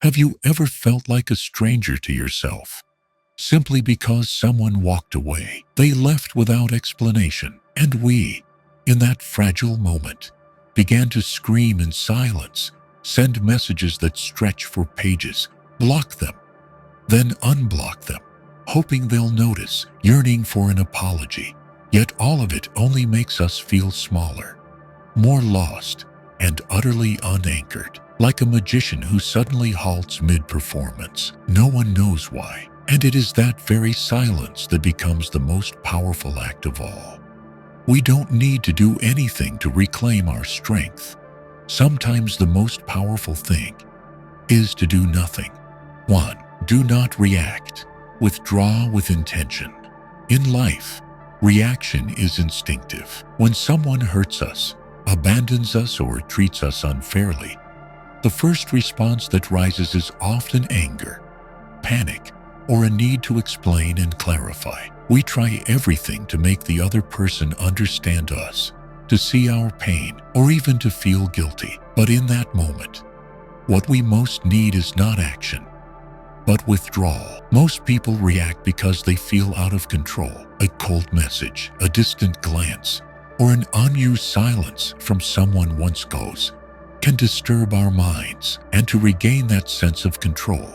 Have you ever felt like a stranger to yourself, simply because someone walked away? They left without explanation, and we, in that fragile moment, began to scream in silence, send messages that stretch for pages, block them, then unblock them, hoping they'll notice, yearning for an apology. Yet all of it only makes us feel smaller, more lost, and utterly unanchored, like a magician who suddenly halts mid-performance. No one knows why, and it is that very silence that becomes the most powerful act of all. We don't need to do anything to reclaim our strength. Sometimes the most powerful thing is to do nothing. 1. Do not react. Withdraw with intention. In life, reaction is instinctive. When someone hurts us, abandons us, or treats us unfairly, the first response that rises is often anger, panic, or a need to explain and clarify. We try everything to make the other person understand us, to see our pain, or even to feel guilty. But in that moment, what we most need is not action, but withdrawal. Most people react because they feel out of control. A cold message, a distant glance, or an unused silence from someone once close can disturb our minds. And to regain that sense of control,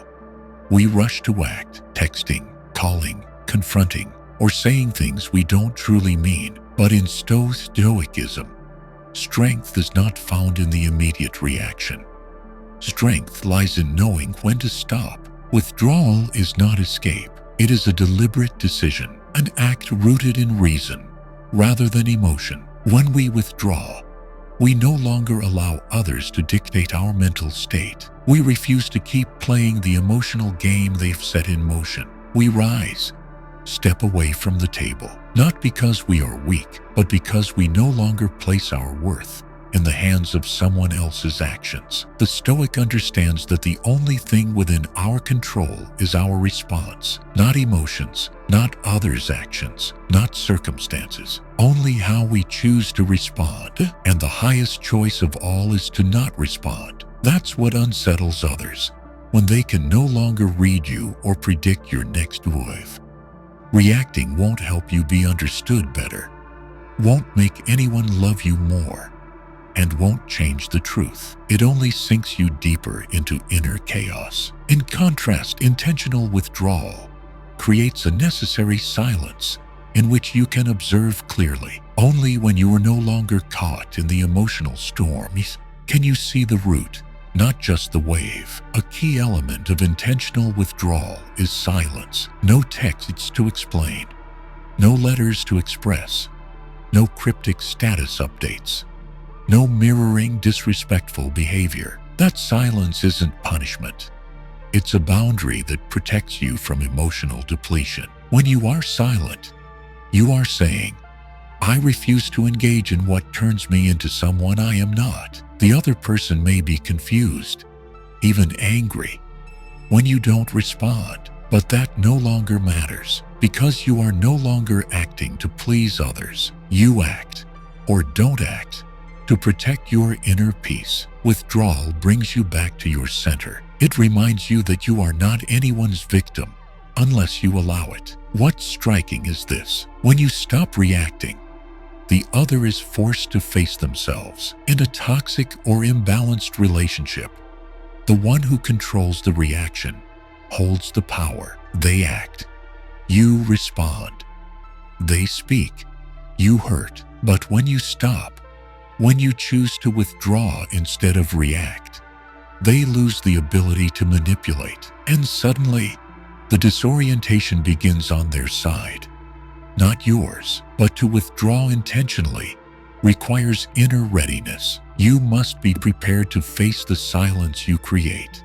we rush to act, texting, calling, confronting, or saying things we don't truly mean. But in Stoicism, strength is not found in the immediate reaction. Strength lies in knowing when to stop. Withdrawal is not escape. It is a deliberate decision, an act rooted in reason rather than emotion. When we withdraw, we no longer allow others to dictate our mental state. We refuse to keep playing the emotional game they've set in motion. We rise, step away from the table, not because we are weak, but because we no longer place our worth in the hands of someone else's actions. The Stoic understands that the only thing within our control is our response, not emotions, not others' actions, not circumstances, only how we choose to respond. And the highest choice of all is to not respond. That's what unsettles others, when they can no longer read you or predict your next move. Reacting won't help you be understood better, won't make anyone love you more, and won't change the truth. It only sinks you deeper into inner chaos. In contrast, intentional withdrawal creates a necessary silence in which you can observe clearly. Only when you are no longer caught in the emotional storms can you see the root, not just the wave. A key element of intentional withdrawal is silence. No texts to explain, no letters to express, no cryptic status updates, no mirroring disrespectful behavior. That silence isn't punishment. It's a boundary that protects you from emotional depletion. When you are silent, you are saying, I refuse to engage in what turns me into someone I am not. The other person may be confused, even angry, when you don't respond, but that no longer matters, because you are no longer acting to please others. You act, or don't act, to protect your inner peace. Withdrawal brings you back to your center. It reminds you that you are not anyone's victim unless you allow it. What's striking is this: when you stop reacting, the other is forced to face themselves. In a toxic or imbalanced relationship, the one who controls the reaction holds the power. They act, you respond. They speak, you hurt. But when you stop, when you choose to withdraw instead of react, they lose the ability to manipulate. And suddenly, the disorientation begins on their side, not yours. But to withdraw intentionally requires inner readiness. You must be prepared to face the silence you create,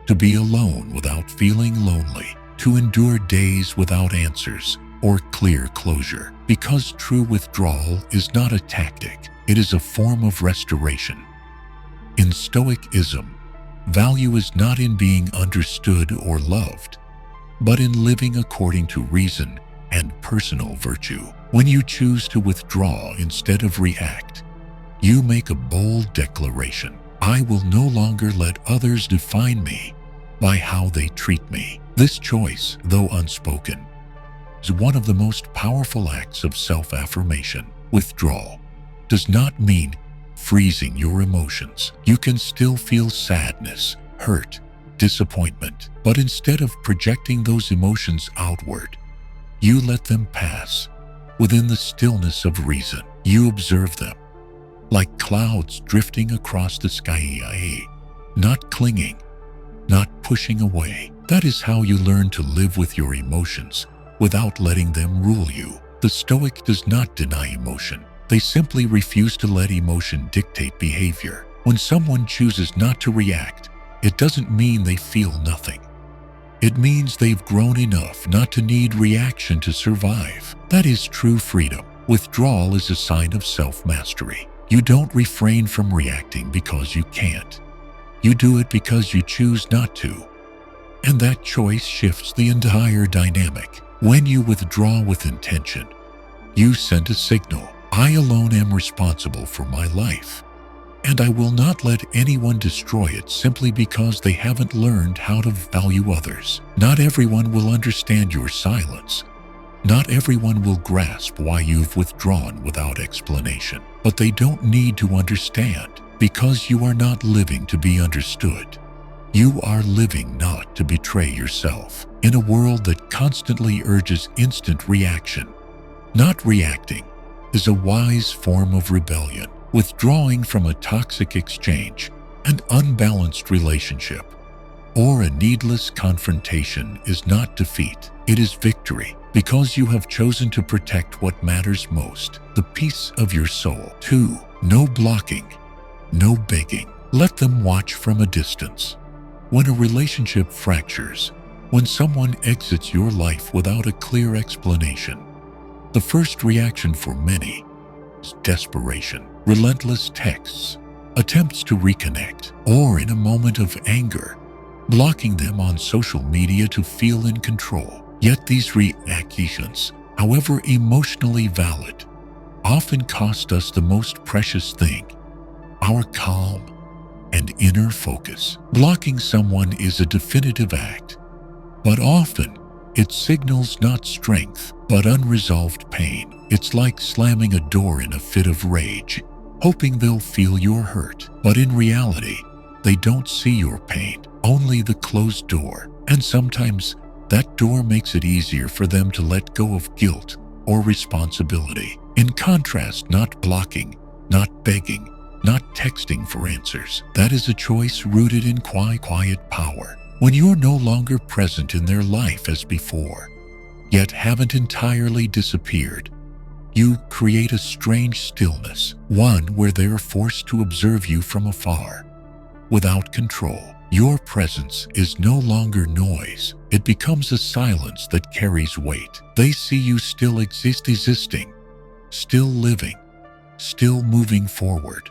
to be alone without feeling lonely, to endure days without answers or clear closure. Because true withdrawal is not a tactic, it is a form of restoration. In Stoicism, value is not in being understood or loved, but in living according to reason and personal virtue. When you choose to withdraw instead of react, you make a bold declaration. I will no longer let others define me. by how they treat me. This choice, though unspoken, is one of the most powerful acts of self-affirmation. Withdrawal does not mean freezing your emotions. You can still feel sadness, hurt, disappointment, but instead of projecting those emotions outward, you let them pass. Within the stillness of reason, you observe them, like clouds drifting across the sky, not clinging, not pushing away. That is how you learn to live with your emotions without letting them rule you. The Stoic does not deny emotion. They simply refuse to let emotion dictate behavior. When someone chooses not to react, it doesn't mean they feel nothing. It means they've grown enough not to need reaction to survive. That is true freedom. Withdrawal is a sign of self-mastery. You don't refrain from reacting because you can't. You do it because you choose not to. And that choice shifts the entire dynamic. When you withdraw with intention, you send a signal. I alone am responsible for my life, and I will not let anyone destroy it simply because they haven't learned how to value others. Not everyone will understand your silence. Not everyone will grasp why you've withdrawn without explanation. But they don't need to understand, because you are not living to be understood. You are living not to betray yourself. In a world that constantly urges instant reaction, not reacting is a wise form of rebellion. Withdrawing from a toxic exchange, an unbalanced relationship, or a needless confrontation is not defeat. It is victory, because you have chosen to protect what matters most, the peace of your soul. 2. No blocking, no begging. Let them watch from a distance. When a relationship fractures, when someone exits your life without a clear explanation, the first reaction for many is desperation. Relentless texts, attempts to reconnect, or in a moment of anger, blocking them on social media to feel in control. Yet these reactions, however emotionally valid, often cost us the most precious thing, our calm and inner focus. Blocking someone is a definitive act, but often it signals not strength, but unresolved pain. It's like slamming a door in a fit of rage, hoping they'll feel your hurt. But in reality, they don't see your pain, only the closed door. And sometimes that door makes it easier for them to let go of guilt or responsibility. In contrast, not blocking, not begging, not texting for answers. That is a choice rooted in quiet power. When you're no longer present in their life as before, yet haven't entirely disappeared, you create a strange stillness, one where they're forced to observe you from afar, without control. Your presence is no longer noise. It becomes a silence that carries weight. They see you still existing, still living, still moving forward.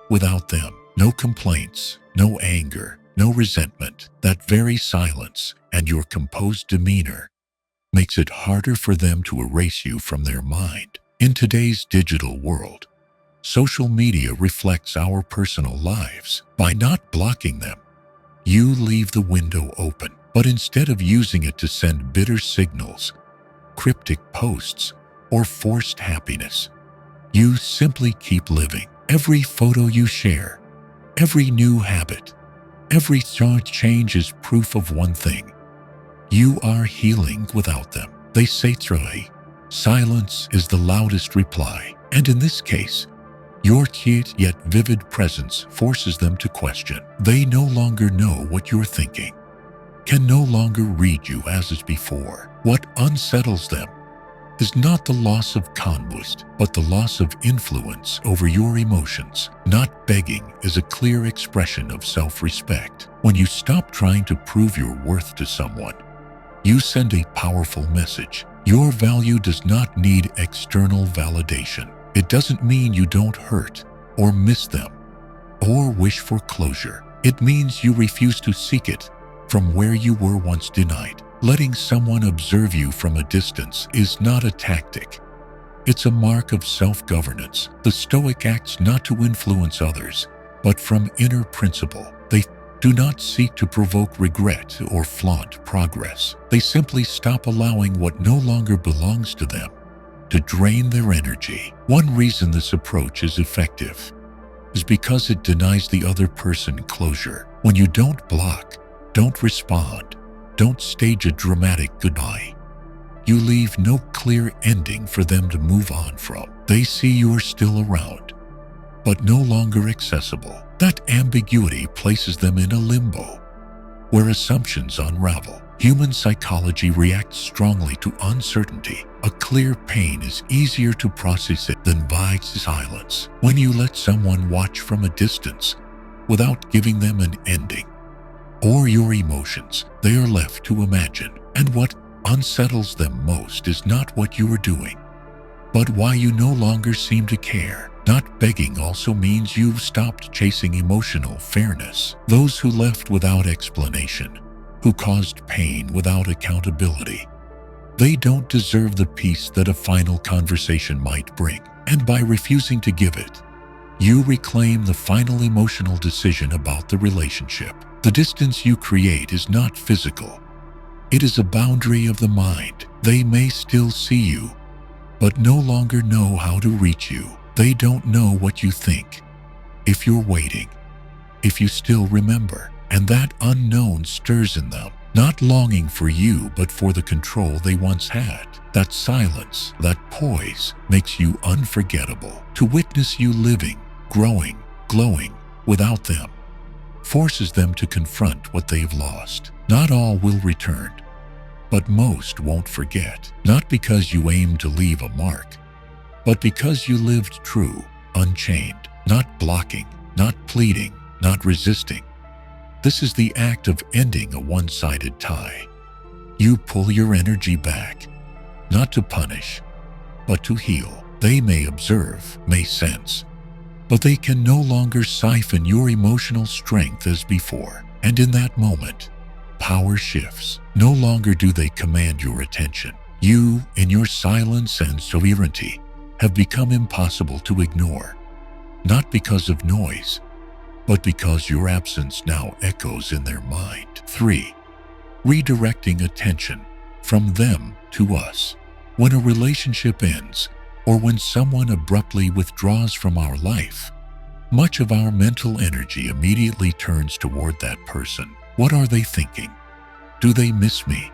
Without them, no complaints, no anger, no resentment. That very silence and your composed demeanor makes it harder for them to erase you from their mind. In today's digital world, social media reflects our personal lives. By not blocking them, you leave the window open. But instead of using it to send bitter signals, cryptic posts, or forced happiness, you simply keep living. Every photo you share, every new habit, every change is proof of one thing: you are healing without them. They say silence is the loudest reply, and in this case, your cute yet vivid presence forces them to question. They no longer know what you're thinking, can no longer read you as is before. What unsettles them is not the loss of conquest, but the loss of influence over your emotions. Not begging is a clear expression of self-respect. When you stop trying to prove your worth to someone, you send a powerful message. Your value does not need external validation. It doesn't mean you don't hurt or miss them or wish for closure. It means you refuse to seek it from where you were once denied. Letting someone observe you from a distance is not a tactic. It's a mark of self-governance. The Stoic acts not to influence others, but from inner principle. They do not seek to provoke regret or flaunt progress. They simply stop allowing what no longer belongs to them to drain their energy. One reason this approach is effective is because it denies the other person closure. When you don't block, don't respond, don't stage a dramatic goodbye, you leave no clear ending for them to move on from. They see you're still around, but no longer accessible. That ambiguity places them in a limbo, where assumptions unravel. Human psychology reacts strongly to uncertainty. A clear pain is easier to process it than vague silence. When you let someone watch from a distance without giving them an ending, or your emotions, they are left to imagine. And what unsettles them most is not what you are doing, but why you no longer seem to care. Not begging also means you've stopped chasing emotional fairness. Those who left without explanation, who caused pain without accountability, they don't deserve the peace that a final conversation might bring. And by refusing to give it, you reclaim the final emotional decision about the relationship. The distance you create is not physical. It is a boundary of the mind. They may still see you, but no longer know how to reach you. They don't know what you think, if you're waiting, if you still remember. And that unknown stirs in them, not longing for you, but for the control they once had. That silence, that poise, makes you unforgettable. To witness you living, growing, glowing without them forces them to confront what they've lost. Not all will return, but most won't forget. Not because you aim to leave a mark, but because you lived true, unchained, not blocking, not pleading, not resisting. This is the act of ending a one-sided tie. You pull your energy back, not to punish, but to heal. They may observe, may sense, but they can no longer siphon your emotional strength as before. And in that moment, power shifts. No longer do they command your attention. You, in your silence and sovereignty, have become impossible to ignore, not because of noise, but because your absence now echoes in their mind. 3. Redirecting attention from them to us. When a relationship ends, or when someone abruptly withdraws from our life, much of our mental energy immediately turns toward that person. What are they thinking? Do they miss me?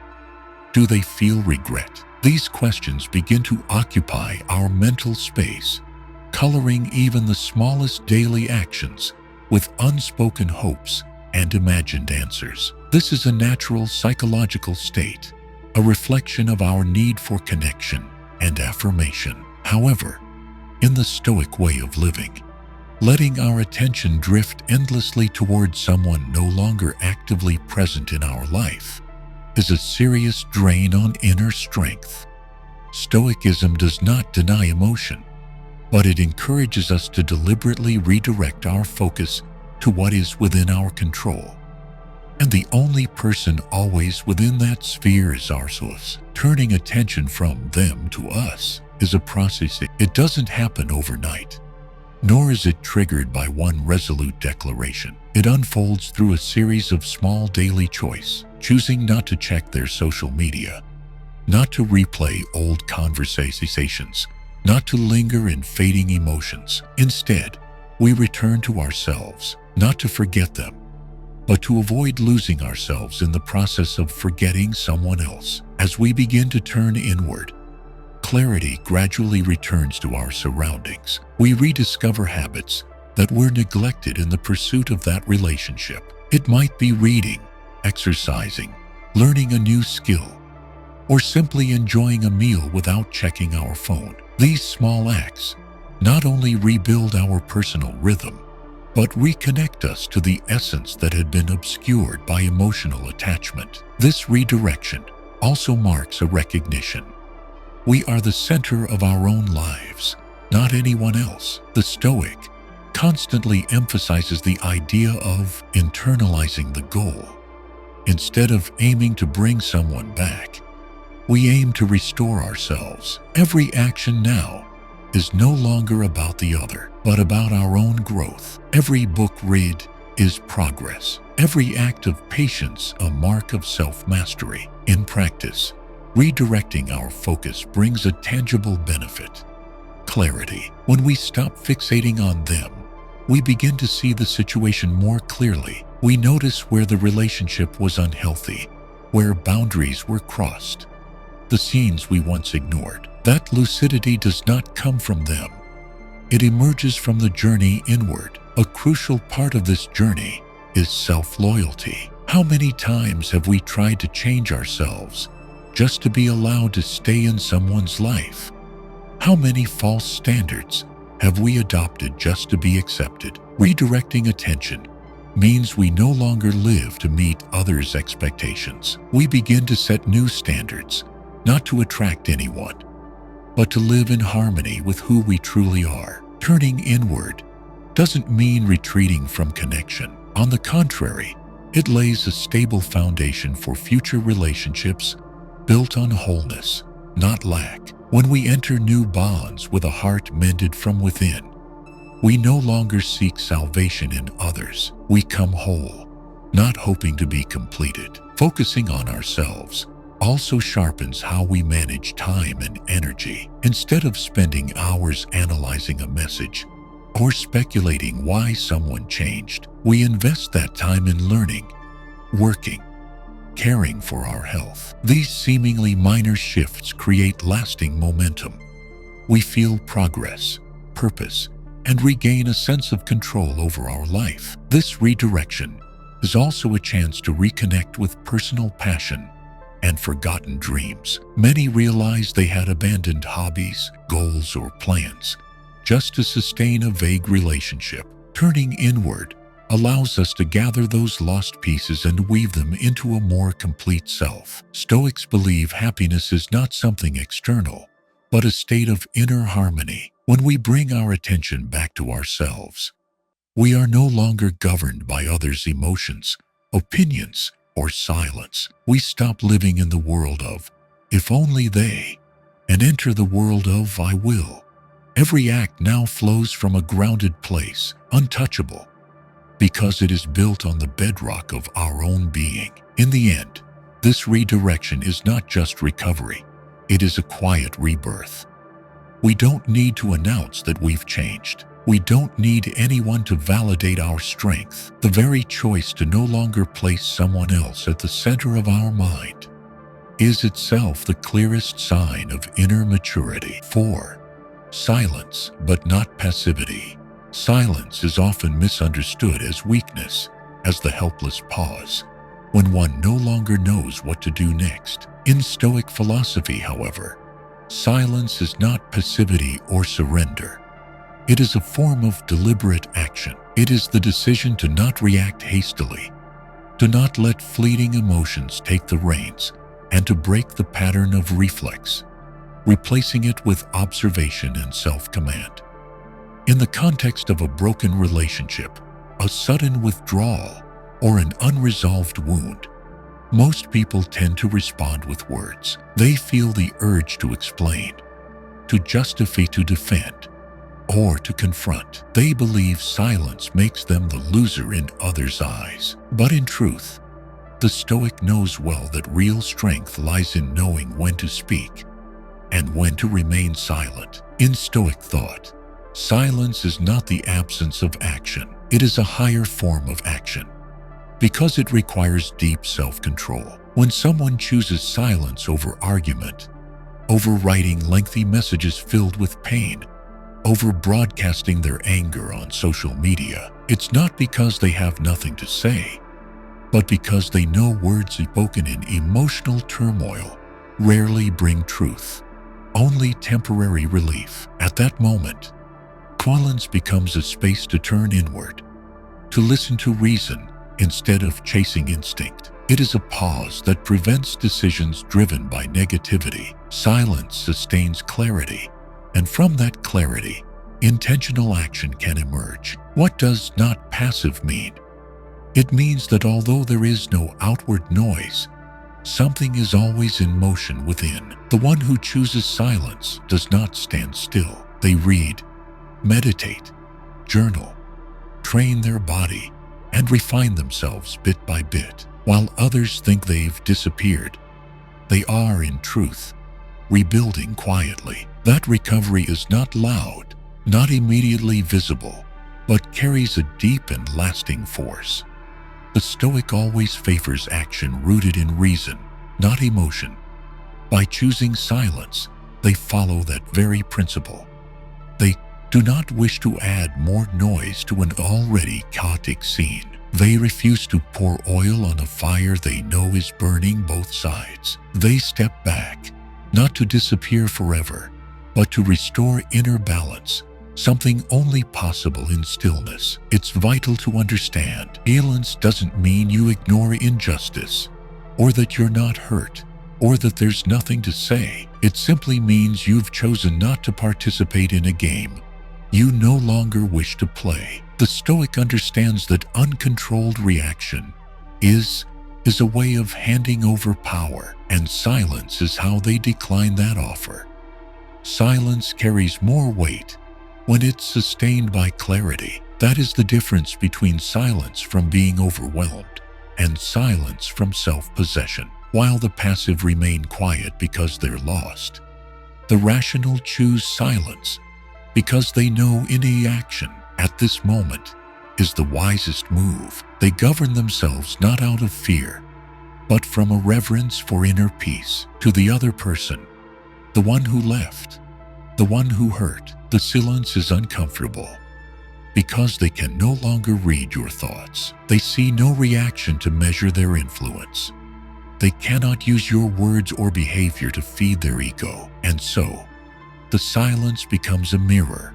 Do they feel regret? These questions begin to occupy our mental space, coloring even the smallest daily actions with unspoken hopes and imagined answers. This is a natural psychological state, a reflection of our need for connection and affirmation. However, in the Stoic way of living, letting our attention drift endlessly toward someone no longer actively present in our life is a serious drain on inner strength. Stoicism does not deny emotion, but it encourages us to deliberately redirect our focus to what is within our control. And the only person always within that sphere is ourselves. Turning attention from them to us is a process. It doesn't happen overnight, nor is it triggered by one resolute declaration. It unfolds through a series of small daily choices, choosing not to check their social media, not to replay old conversations, not to linger in fading emotions. Instead, we return to ourselves, not to forget them, but to avoid losing ourselves in the process of forgetting someone else. As we begin to turn inward, clarity gradually returns to our surroundings. We rediscover habits that were neglected in the pursuit of that relationship. It might be reading, exercising, learning a new skill, or simply enjoying a meal without checking our phone. These small acts not only rebuild our personal rhythm, but reconnect us to the essence that had been obscured by emotional attachment. This redirection also marks a recognition. We are the center of our own lives, not anyone else. The Stoic constantly emphasizes the idea of internalizing the goal. Instead of aiming to bring someone back, we aim to restore ourselves. Every action now is no longer about the other, but about our own growth. Every book read is progress. Every act of patience a mark of self-mastery. In practice, redirecting our focus brings a tangible benefit: clarity. When we stop fixating on them, we begin to see the situation more clearly. We notice where the relationship was unhealthy, where boundaries were crossed, the scenes we once ignored. That lucidity does not come from them. It emerges from the journey inward. A crucial part of this journey is self-loyalty. How many times have we tried to change ourselves just to be allowed to stay in someone's life? How many false standards have we adopted just to be accepted? Redirecting attention means we no longer live to meet others' expectations. We begin to set new standards, not to attract anyone, but to live in harmony with who we truly are. Turning inward doesn't mean retreating from connection. On the contrary, it lays a stable foundation for future relationships built on wholeness, not lack. When we enter new bonds with a heart mended from within, we no longer seek salvation in others. We come whole, not hoping to be completed. Focusing on ourselves also sharpens how we manage time and energy. Instead of spending hours analyzing a message or speculating why someone changed, we invest that time in learning, working, caring for our health. These seemingly minor shifts create lasting momentum. We feel progress, purpose, and regain a sense of control over our life. This redirection is also a chance to reconnect with personal passion and forgotten dreams. Many realize they had abandoned hobbies, goals, or plans just to sustain a vague relationship. Turning inward allows us to gather those lost pieces and weave them into a more complete self. Stoics believe happiness is not something external, but a state of inner harmony. When we bring our attention back to ourselves, we are no longer governed by others' emotions, opinions, or silence. We stop living in the world of "if only they," and enter the world of "I will." Every act now flows from a grounded place, untouchable, because it is built on the bedrock of our own being. In the end, this redirection is not just recovery, it is a quiet rebirth. We don't need to announce that we've changed. We don't need anyone to validate our strength. The very choice to no longer place someone else at the center of our mind is itself the clearest sign of inner maturity. 4. Silence, but not passivity. Silence is often misunderstood as weakness, as the helpless pause, when one no longer knows what to do next. In Stoic philosophy, however, silence is not passivity or surrender. It is a form of deliberate action. It is the decision to not react hastily, to not let fleeting emotions take the reins, and to break the pattern of reflex, replacing it with observation and self-command. In the context of a broken relationship, a sudden withdrawal, or an unresolved wound, most people tend to respond with words. They feel the urge to explain, to justify, to defend, or to confront. They believe silence makes them the loser in others' eyes. But in truth, the Stoic knows well that real strength lies in knowing when to speak and when to remain silent. In Stoic thought, silence is not the absence of action. It is a higher form of action, because it requires deep self-control. When someone chooses silence over argument, over writing lengthy messages filled with pain, over broadcasting their anger on social media, it's not because they have nothing to say, but because they know words spoken in emotional turmoil rarely bring truth, only temporary relief. At that moment, silence becomes a space to turn inward, to listen to reason instead of chasing instinct. It is a pause that prevents decisions driven by negativity. Silence sustains clarity, and from that clarity, intentional action can emerge. What does not passive mean? It means that although there is no outward noise, something is always in motion within. The one who chooses silence does not stand still. They read, meditate, journal, train their body, and refine themselves bit by bit. While others think they've disappeared, they are, in truth, rebuilding quietly. That recovery is not loud, not immediately visible, but carries a deep and lasting force. The Stoic always favors action rooted in reason, not emotion. By choosing silence, they follow that very principle. They do not wish to add more noise to an already chaotic scene. They refuse to pour oil on a fire they know is burning both sides. They step back, not to disappear forever, but to restore inner balance, something only possible in stillness. It's vital to understand. Silence doesn't mean you ignore injustice, or that you're not hurt, or that there's nothing to say. It simply means you've chosen not to participate in a game you no longer wish to play. The Stoic understands that uncontrolled reaction is a way of handing over power, and silence is how they decline that offer. Silence carries more weight when it's sustained by clarity. That is the difference between silence from being overwhelmed and silence from self-possession. While the passive remain quiet because they're lost, the rational choose silence because they know any action at this moment is the wisest move. They govern themselves not out of fear, but from a reverence for inner peace. To the other person, the one who left, the one who hurt, the silence is uncomfortable because they can no longer read your thoughts. They see no reaction to measure their influence. They cannot use your words or behavior to feed their ego, and so the silence becomes a mirror,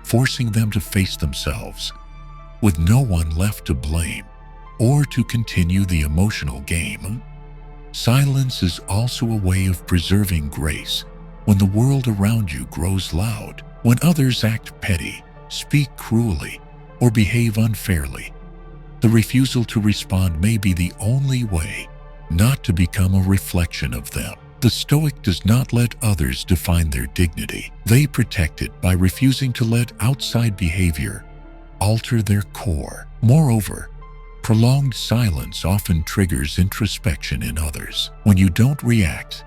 forcing them to face themselves, with no one left to blame or to continue the emotional game. Silence is also a way of preserving grace when the world around you grows loud, when others act petty, speak cruelly, or behave unfairly. The refusal to respond may be the only way not to become a reflection of them. The Stoic does not let others define their dignity. They protect it by refusing to let outside behavior alter their core. Moreover, prolonged silence often triggers introspection in others. When you don't react,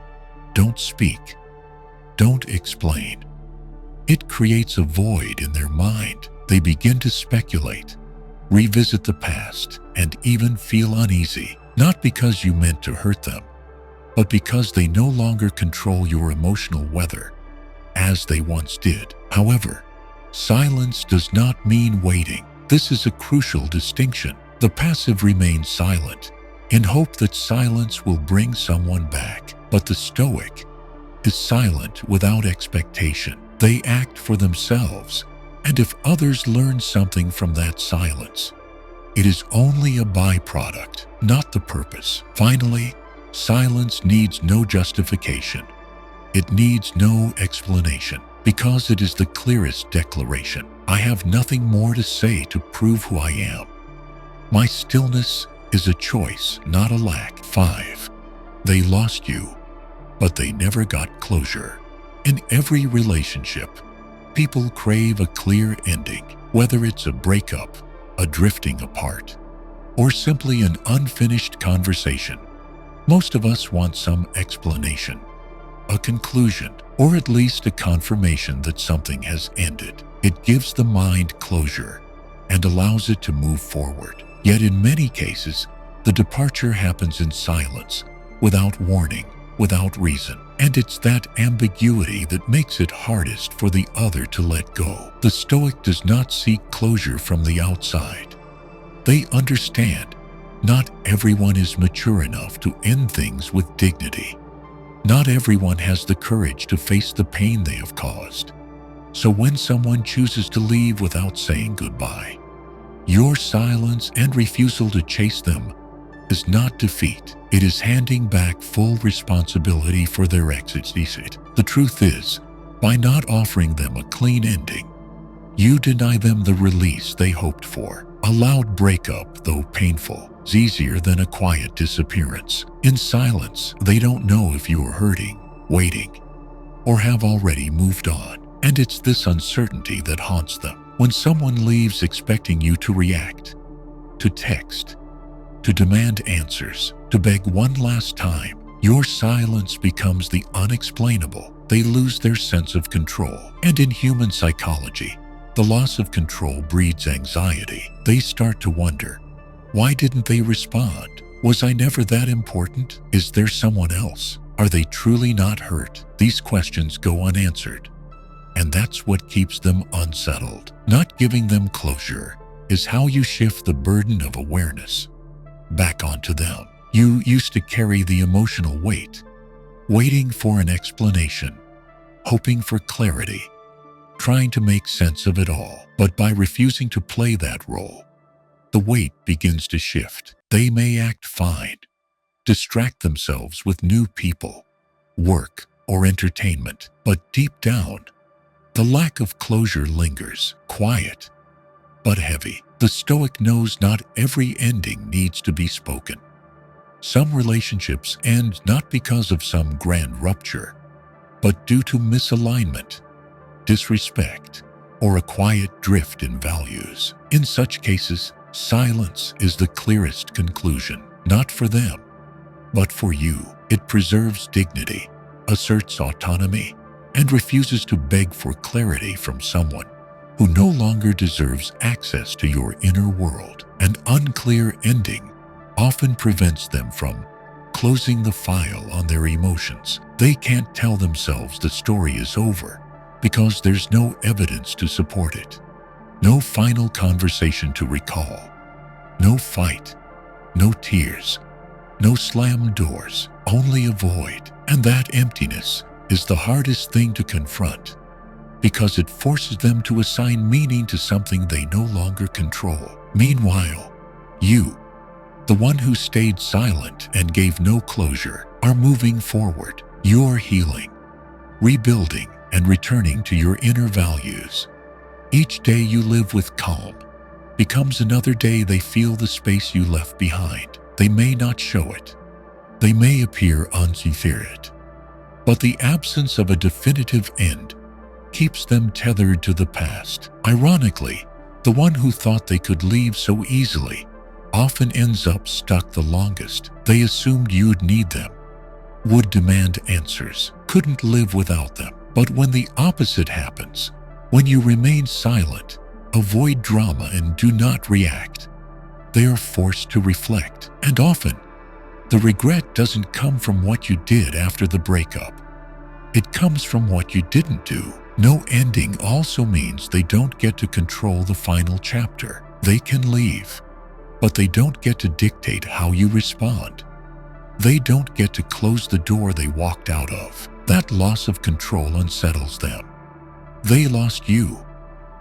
don't speak, don't explain, it creates a void in their mind. They begin to speculate, revisit the past, and even feel uneasy, not because you meant to hurt them, but because they no longer control your emotional weather as they once did. However, silence does not mean waiting. This is a crucial distinction. The passive remains silent in hope that silence will bring someone back, but the Stoic is silent without expectation. They act for themselves, and if others learn something from that silence, it is only a byproduct, not the purpose. Finally, silence needs no justification. It needs no explanation, because it is the clearest declaration. I have nothing more to say to prove who I am. My stillness is a choice, not a lack. 5. They lost you, but they never got closure. In every relationship, people crave a clear ending, whether it's a breakup, a drifting apart, or simply an unfinished conversation. Most of us want some explanation, a conclusion, or at least a confirmation that something has ended. It gives the mind closure and allows it to move forward. Yet in many cases, the departure happens in silence, without warning, without reason. And it's that ambiguity that makes it hardest for the other to let go. The Stoic does not seek closure from the outside. They understand not everyone is mature enough to end things with dignity. Not everyone has the courage to face the pain they have caused. So when someone chooses to leave without saying goodbye, your silence and refusal to chase them is not defeat. It is handing back full responsibility for their exit. The truth is, by not offering them a clean ending, you deny them the release they hoped for. A loud breakup, though painful, is easier than a quiet disappearance. In silence, they don't know if you are hurting, waiting, or have already moved on. And it's this uncertainty that haunts them. When someone leaves expecting you to react, to text, to demand answers, to beg one last time. Your silence becomes the unexplainable. They lose their sense of control. And in human psychology, the loss of control breeds anxiety. They start to wonder, why didn't they respond? Was I never that important? Is there someone else? Are they truly not hurt? These questions go unanswered. And that's what keeps them unsettled. Not giving them closure is how you shift the burden of awareness back onto them. You used to carry the emotional weight, waiting for an explanation, hoping for clarity, trying to make sense of it all. But by refusing to play that role, the weight begins to shift. They may act fine, distract themselves with new people, work, or entertainment, but deep down, the lack of closure lingers, quiet, but heavy. The Stoic knows not every ending needs to be spoken. Some relationships end not because of some grand rupture, but due to misalignment, disrespect, or a quiet drift in values. In such cases, silence is the clearest conclusion, not for them, but for you. It preserves dignity, asserts autonomy, and refuses to beg for clarity from someone who no longer deserves access to your inner world. An unclear ending often prevents them from closing the file on their emotions. They can't tell themselves the story is over because there's no evidence to support it. No final conversation to recall. No fight. No tears. No slammed doors. Only a void. And that emptiness is the hardest thing to confront because it forces them to assign meaning to something they no longer control. Meanwhile, you, the one who stayed silent and gave no closure, are moving forward. You're healing, rebuilding, and returning to your inner values. Each day you live with calm becomes another day they feel the space you left behind. They may not show it. They may appear unsincere, but the absence of a definitive end keeps them tethered to the past. Ironically, the one who thought they could leave so easily often ends up stuck the longest. They assumed you'd need them, would demand answers, couldn't live without them. But when the opposite happens, when you remain silent, avoid drama, and do not react, they are forced to reflect. And often, the regret doesn't come from what you did after the breakup. It comes from what you didn't do. No ending also means they don't get to control the final chapter. They can leave, but they don't get to dictate how you respond. They don't get to close the door they walked out of. That loss of control unsettles them. They lost you,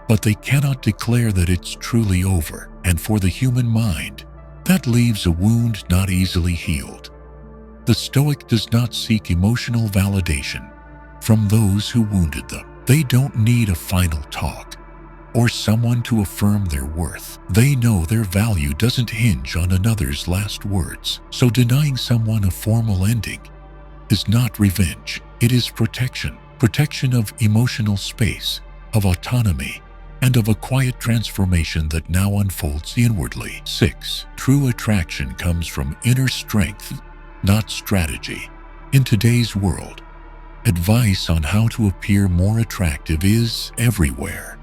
but they cannot declare that it's truly over. And for the human mind, that leaves a wound not easily healed. The Stoic does not seek emotional validation from those who wounded them. They don't need a final talk or someone to affirm their worth. They know their value doesn't hinge on another's last words. So denying someone a formal ending is not revenge. It is protection. Protection of emotional space, of autonomy, and of a quiet transformation that now unfolds inwardly. 6. True attraction comes from inner strength, not strategy. In today's world, advice on how to appear more attractive is everywhere.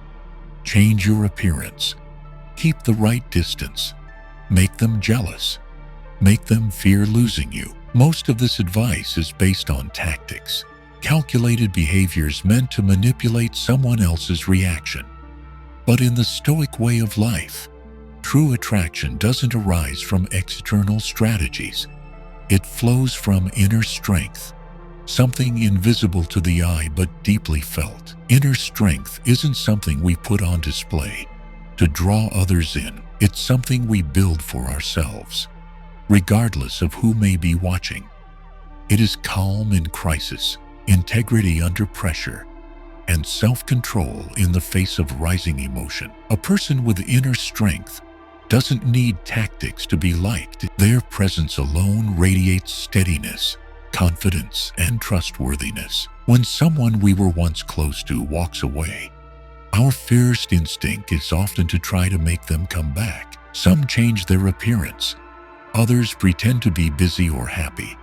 Change your appearance. Keep the right distance. Make them jealous. Make them fear losing you. Most of this advice is based on tactics, calculated behaviors meant to manipulate someone else's reaction. But in the Stoic way of life, true attraction doesn't arise from external strategies. It flows from inner strength, something invisible to the eye but deeply felt. Inner strength isn't something we put on display to draw others in. It's something we build for ourselves, regardless of who may be watching. It is calm in crisis, integrity under pressure, and self-control in the face of rising emotion. A person with inner strength doesn't need tactics to be liked. Their presence alone radiates steadiness, confidence, and trustworthiness. When someone we were once close to walks away, our first instinct is often to try to make them come back. Some change their appearance, others pretend to be busy or happy,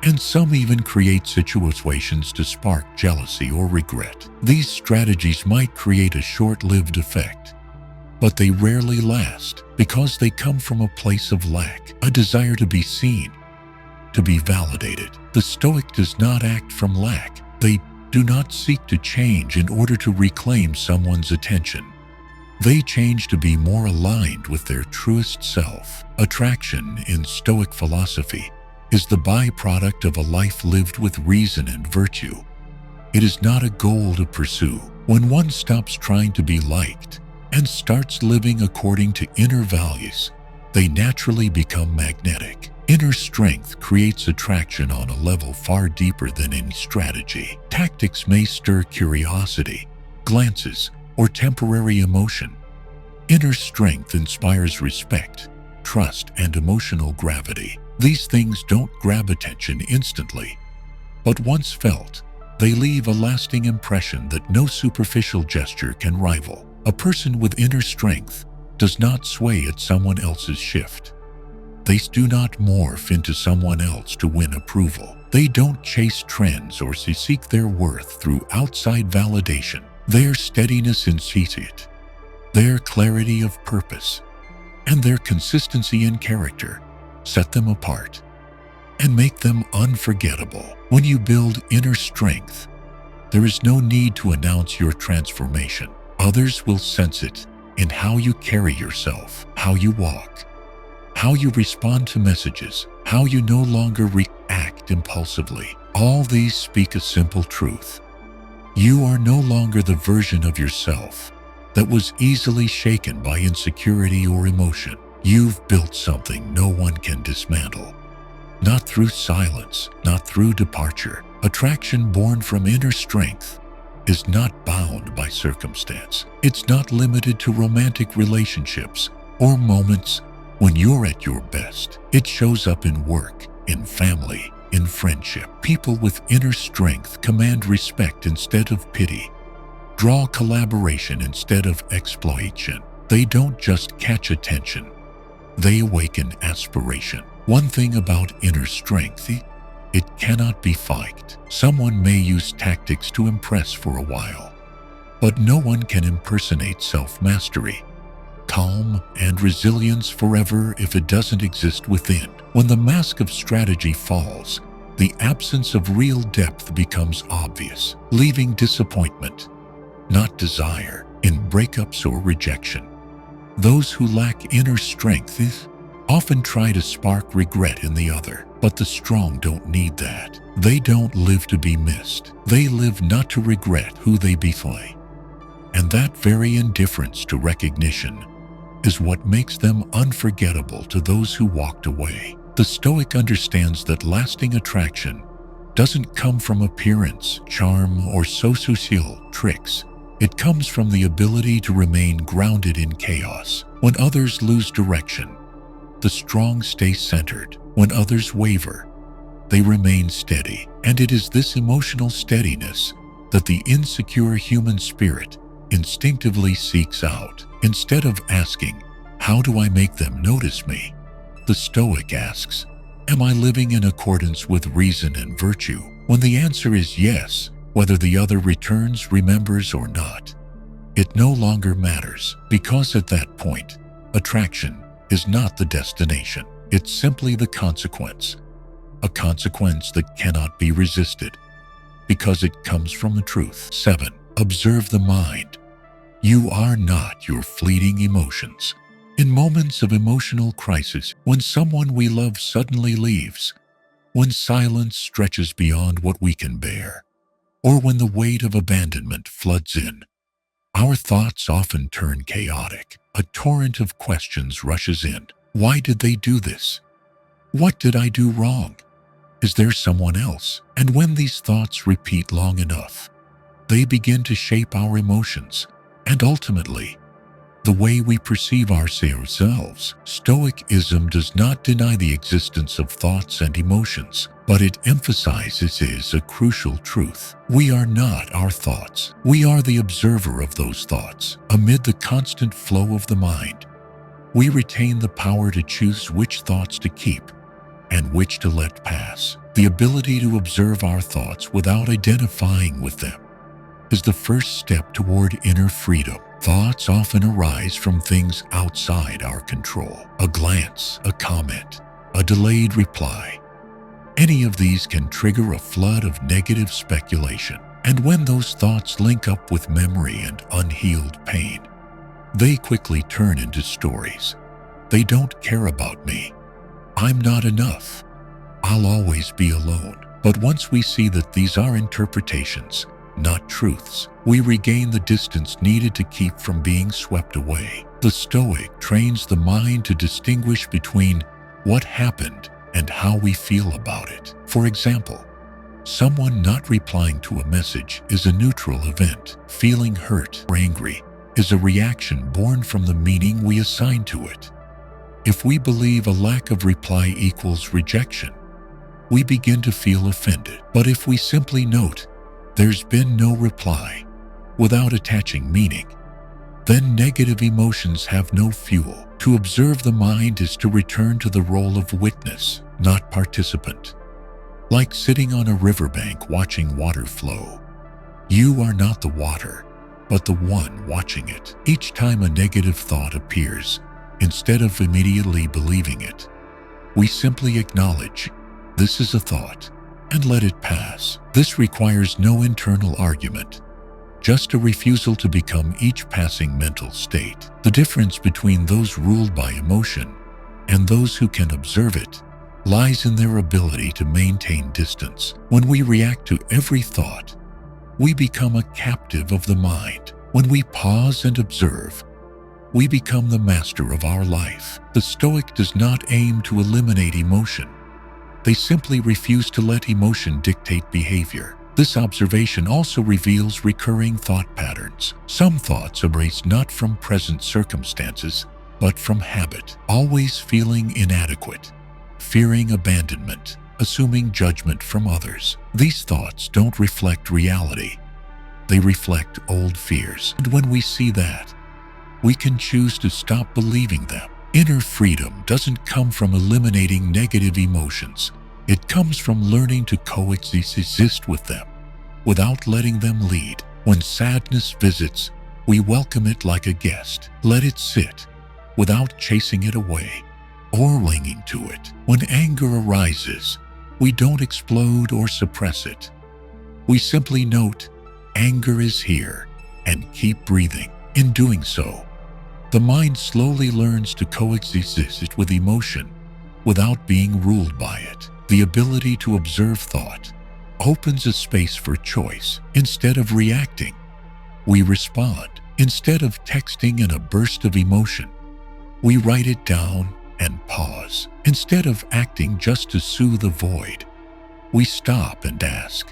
and some even create situations to spark jealousy or regret. These strategies might create a short-lived effect, but they rarely last because they come from a place of lack, a desire to be seen, to be validated. The Stoic does not act from lack. They do not seek to change in order to reclaim someone's attention. They change to be more aligned with their truest self. Attraction in Stoic philosophy is the byproduct of a life lived with reason and virtue. It is not a goal to pursue. When one stops trying to be liked and starts living according to inner values, they naturally become magnetic. Inner strength creates attraction on a level far deeper than any strategy. Tactics may stir curiosity, glances, or temporary emotion. Inner strength inspires respect, trust, and emotional gravity. These things don't grab attention instantly, but once felt, they leave a lasting impression that no superficial gesture can rival. A person with inner strength does not sway at someone else's shift. They do not morph into someone else to win approval. They don't chase trends or seek their worth through outside validation. Their steadiness in it, their clarity of purpose, and their consistency in character set them apart and make them unforgettable. When you build inner strength, there is no need to announce your transformation. Others will sense it in how you carry yourself, how you walk, how you respond to messages, how you no longer react impulsively. All these speak a simple truth. You are no longer the version of yourself that was easily shaken by insecurity or emotion. You've built something no one can dismantle. Not through silence, not through departure. Attraction born from inner strength is not bound by circumstance. It's not limited to romantic relationships or moments when you're at your best. It shows up in work, in family, in friendship. People with inner strength command respect instead of pity, draw collaboration instead of exploitation. They don't just catch attention, they awaken aspiration. One thing about inner strength, it cannot be faked. Someone may use tactics to impress for a while, but no one can impersonate self-mastery, calm, and resilience forever if it doesn't exist within. When the mask of strategy falls, the absence of real depth becomes obvious, leaving disappointment, not desire, in breakups or rejection. Those who lack inner strength often try to spark regret in the other, but the strong don't need that. They don't live to be missed. They live not to regret who they betray. And that very indifference to recognition is what makes them unforgettable to those who walked away. The Stoic understands that lasting attraction doesn't come from appearance, charm, or social tricks. It comes from the ability to remain grounded in chaos. When others lose direction, the strong stay centered. When others waver, they remain steady. And it is this emotional steadiness that the insecure human spirit instinctively seeks out. Instead of asking, "How do I make them notice me?" the Stoic asks, "Am I living in accordance with reason and virtue?" When the answer is yes, whether the other returns, remembers, or not, it no longer matters, because at that point, attraction is not the destination. It's simply the consequence, a consequence that cannot be resisted, because it comes from the truth. 7. Observe the mind. You are not your fleeting emotions. In moments of emotional crisis, when someone we love suddenly leaves, when silence stretches beyond what we can bear, or when the weight of abandonment floods in, our thoughts often turn chaotic. A torrent of questions rushes in. Why did they do this? What did I do wrong? Is there someone else? And when these thoughts repeat long enough, they begin to shape our emotions and ultimately the way we perceive ourselves. Stoicism does not deny the existence of thoughts and emotions, but it emphasizes a crucial truth. We are not our thoughts. We are the observer of those thoughts. Amid the constant flow of the mind, We retain the power to choose which thoughts to keep and which to let pass. The ability to observe our thoughts without identifying with them is the first step toward inner freedom. Thoughts often arise from things outside our control. A glance, a comment, a delayed reply. Any of these can trigger a flood of negative speculation. And when those thoughts link up with memory and unhealed pain, they quickly turn into stories. They don't care about me. I'm not enough. I'll always be alone. But once we see that these are interpretations, not truths, we regain the distance needed to keep from being swept away. The Stoic trains the mind to distinguish between what happened and how we feel about it. For example, someone not replying to a message is a neutral event. Feeling hurt or angry is a reaction born from the meaning we assign to it. If we believe a lack of reply equals rejection, we begin to feel offended. But if we simply note, "There's been no reply," without attaching meaning, then negative emotions have no fuel. To observe the mind is to return to the role of witness, not participant. Like sitting on a riverbank watching water flow. You are not the water, but the one watching it. Each time a negative thought appears, instead of immediately believing it, we simply acknowledge, "This is a thought," and let it pass. This requires no internal argument, just a refusal to become each passing mental state. The difference between those ruled by emotion and those who can observe it lies in their ability to maintain distance. When we react to every thought, we become a captive of the mind. When we pause and observe, we become the master of our life. The Stoic does not aim to eliminate emotion. They simply refuse to let emotion dictate behavior. This observation also reveals recurring thought patterns. Some thoughts arise not from present circumstances, but from habit. Always feeling inadequate, fearing abandonment, assuming judgment from others. These thoughts don't reflect reality. They reflect old fears. And when we see that, we can choose to stop believing them. Inner freedom doesn't come from eliminating negative emotions. It comes from learning to coexist with them, without letting them lead. When sadness visits, we welcome it like a guest. Let it sit, without chasing it away or clinging to it. When anger arises, we don't explode or suppress it. We simply note, "Anger is here," and keep breathing. In doing so, the mind slowly learns to coexist with emotion without being ruled by it. The ability to observe thought opens a space for choice. Instead of reacting, we respond. Instead of texting in a burst of emotion, we write it down and pause. Instead of acting just to soothe a void, we stop and ask,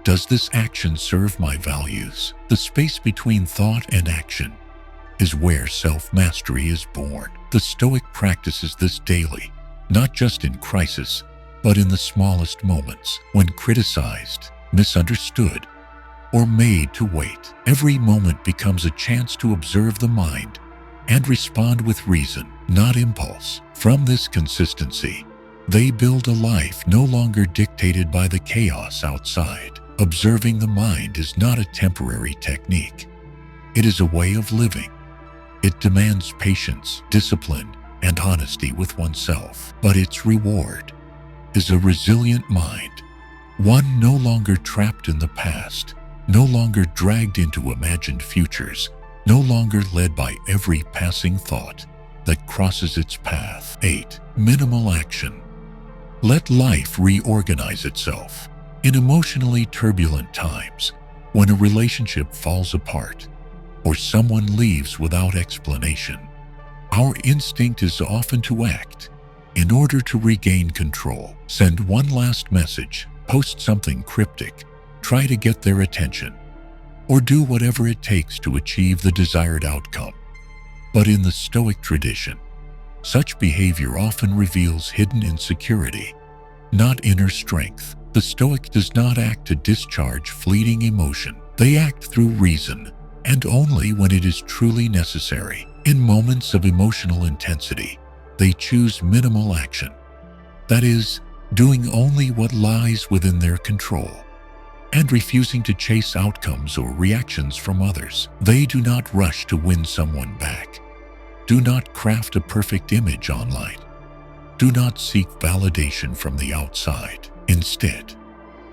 "Does this action serve my values?" The space between thought and action is where self-mastery is born. The Stoic practices this daily, not just in crisis, but in the smallest moments. When criticized, misunderstood, or made to wait, every moment becomes a chance to observe the mind and respond with reason, not impulse. From this consistency, they build a life no longer dictated by the chaos outside. Observing the mind is not a temporary technique. It is a way of living. It demands patience, discipline, and honesty with oneself. But its reward is a resilient mind, one no longer trapped in the past, no longer dragged into imagined futures, no longer led by every passing thought that crosses its path. 8. Minimal action. Let life reorganize itself. In emotionally turbulent times, when a relationship falls apart or someone leaves without explanation, our instinct is often to act in order to regain control. Send one last message, post something cryptic, try to get their attention, or do whatever it takes to achieve the desired outcome. But in the Stoic tradition, such behavior often reveals hidden insecurity, not inner strength. The Stoic does not act to discharge fleeting emotion. They act through reason, and only when it is truly necessary. In moments of emotional intensity, they choose minimal action. That is, doing only what lies within their control, and refusing to chase outcomes or reactions from others. They do not rush to win someone back. Do not craft a perfect image online. Do not seek validation from the outside. Instead,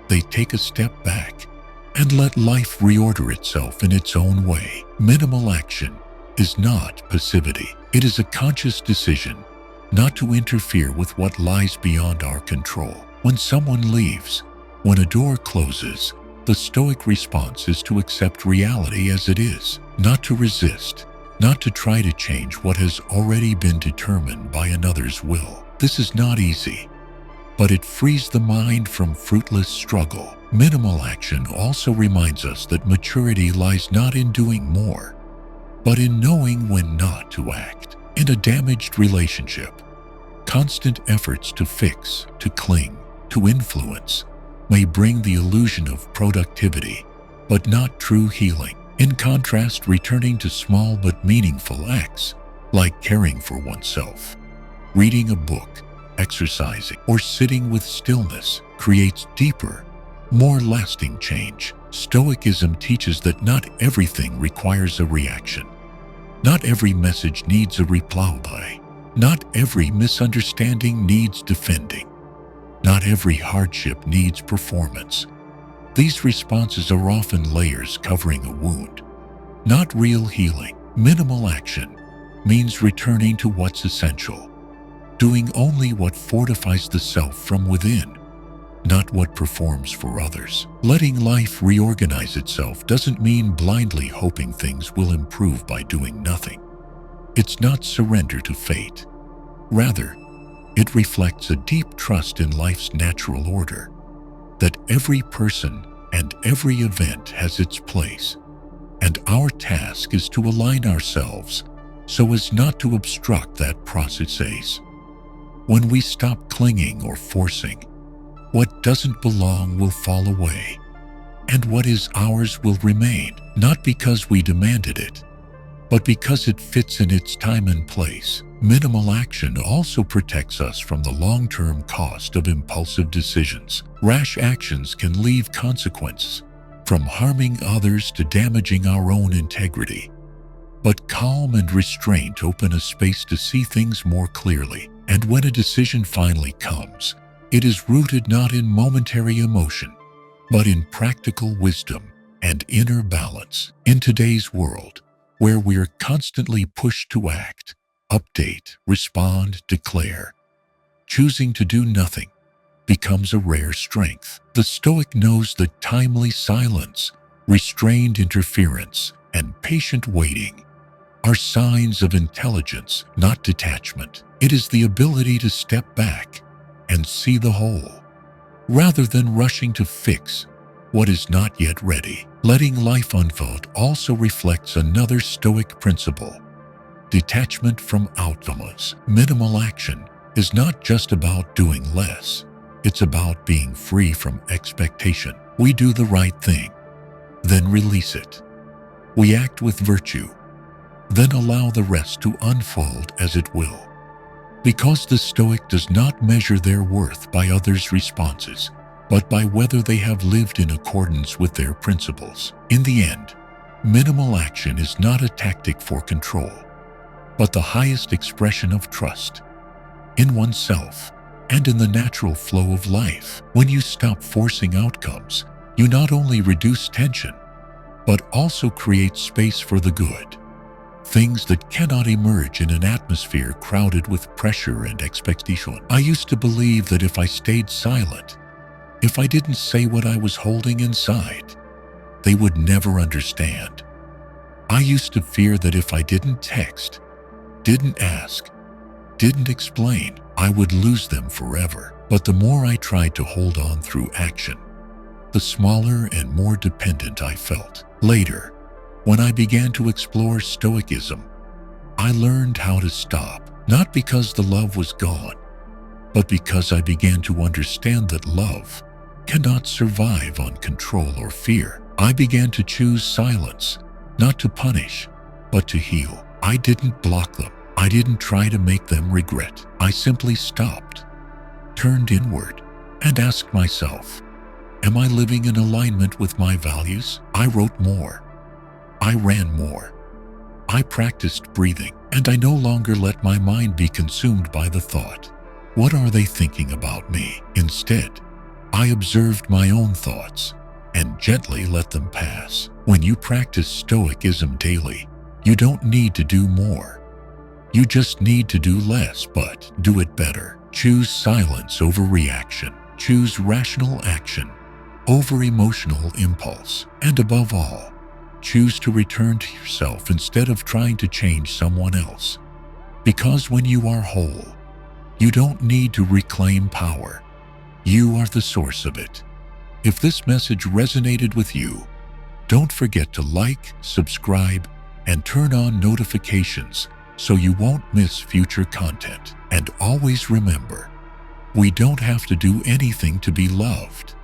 they take a step back and let life reorder itself in its own way. Minimal action is not passivity. It is a conscious decision not to interfere with what lies beyond our control. When someone leaves, when a door closes, the Stoic response is to accept reality as it is, not to resist, not to try to change what has already been determined by another's will. This is not easy, but it frees the mind from fruitless struggle. Minimal action also reminds us that maturity lies not in doing more, but in knowing when not to act. In a damaged relationship, constant efforts to fix, to cling, to influence may bring the illusion of productivity, but not true healing. In contrast, returning to small but meaningful acts, like caring for oneself, reading a book, exercising, or sitting with stillness, creates deeper, more lasting change. Stoicism teaches that not everything requires a reaction. Not every message needs a reply. Not every misunderstanding needs defending. Not every hardship needs performance. These responses are often layers covering a wound, not real healing. Minimal action means returning to what's essential, doing only what fortifies the self from within, not what performs for others. Letting life reorganize itself doesn't mean blindly hoping things will improve by doing nothing. It's not surrender to fate. Rather, it reflects a deep trust in life's natural order, that every person and every event has its place, and our task is to align ourselves so as not to obstruct that process. When we stop clinging or forcing, what doesn't belong will fall away, and what is ours will remain, not because we demanded it, but because it fits in its time and place. Minimal action also protects us from the long-term cost of impulsive decisions. Rash actions can leave consequences, from harming others to damaging our own integrity. But calm and restraint open a space to see things more clearly. And when a decision finally comes, it is rooted not in momentary emotion, but in practical wisdom and inner balance. In today's world, where we are constantly pushed to act, update, respond, declare, choosing to do nothing becomes a rare strength. The Stoic knows that timely silence, restrained interference, and patient waiting are signs of intelligence, not detachment. It is the ability to step back and see the whole, rather than rushing to fix what is not yet ready. Letting life unfold also reflects another Stoic principle: detachment from outcomes. Minimal action is not just about doing less. It's about being free from expectation. We do the right thing, then release it. We act with virtue, then allow the rest to unfold as it will. Because the Stoic does not measure their worth by others' responses, but by whether they have lived in accordance with their principles. In the end, minimal action is not a tactic for control, but the highest expression of trust in oneself and in the natural flow of life. When you stop forcing outcomes, you not only reduce tension, but also create space for the good, things that cannot emerge in an atmosphere crowded with pressure and expectation. I used to believe that if I stayed silent, if I didn't say what I was holding inside, they would never understand. I used to fear that if I didn't text, didn't ask, didn't explain, I would lose them forever. But the more I tried to hold on through action, the smaller and more dependent I felt. Later, when I began to explore Stoicism, I learned how to stop, not because the love was gone, but because I began to understand that love cannot survive on control or fear. I began to choose silence, not to punish, but to heal. I didn't block them. I didn't try to make them regret. I simply stopped, turned inward, and asked myself, am I living in alignment with my values? I wrote more. I ran more. I practiced breathing, and I no longer let my mind be consumed by the thought, what are they thinking about me? Instead, I observed my own thoughts and gently let them pass. When you practice Stoicism daily, you don't need to do more. You just need to do less, but do it better. Choose silence over reaction. Choose rational action over emotional impulse. And above all, choose to return to yourself instead of trying to change someone else. Because when you are whole, you don't need to reclaim power. You are the source of it. If this message resonated with you, don't forget to like, subscribe, and turn on notifications so you won't miss future content. And always remember, we don't have to do anything to be loved.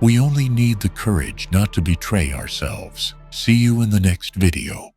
We only need the courage not to betray ourselves. See you in the next video.